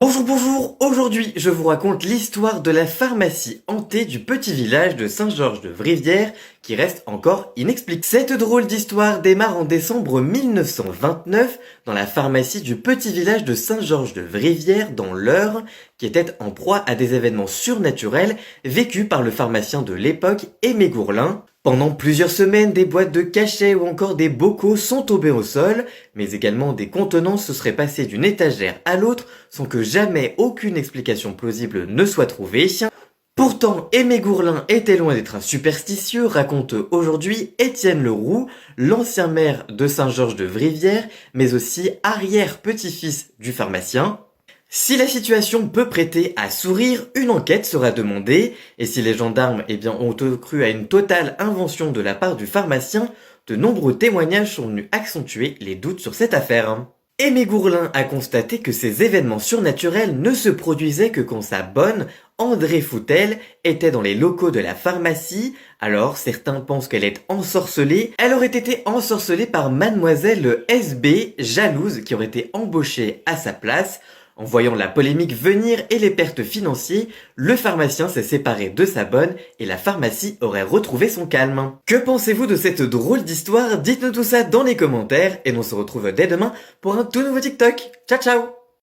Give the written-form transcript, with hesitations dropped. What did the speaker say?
Bonjour, aujourd'hui je vous raconte l'histoire de la pharmacie hantée du petit village de Saint-Georges-de-Vrivière qui reste encore inexpliquée. Cette drôle d'histoire démarre en décembre 1929 dans la pharmacie du petit village de Saint-Georges-de-Vrivière dans l'Eure qui était en proie à des événements surnaturels vécus par le pharmacien de l'époque Aimé Gourlin. Pendant plusieurs semaines, des boîtes de cachets ou encore des bocaux sont tombés au sol, mais également des contenants se seraient passés d'une étagère à l'autre sans que jamais aucune explication plausible ne soit trouvée. Pourtant, Aimé Gourlin était loin d'être un superstitieux, raconte aujourd'hui Étienne Leroux, l'ancien maire de Saint-Georges-de-Vrivière, mais aussi arrière-petit-fils du pharmacien. Si la situation peut prêter à sourire, une enquête sera demandée, et si les gendarmes ont cru à une totale invention de la part du pharmacien, de nombreux témoignages sont venus accentuer les doutes sur cette affaire. Aimé Gourlin a constaté que ces événements surnaturels ne se produisaient que quand sa bonne, André Foutel, était dans les locaux de la pharmacie. Alors certains pensent qu'elle est ensorcelée. Elle aurait été ensorcelée par mademoiselle SB, jalouse, qui aurait été embauchée à sa place. En voyant la polémique venir et les pertes financières, le pharmacien s'est séparé de sa bonne et la pharmacie aurait retrouvé son calme. Que pensez-vous de cette drôle d'histoire? Dites-nous tout ça dans les commentaires et on se retrouve dès demain pour un tout nouveau TikTok. Ciao ciao!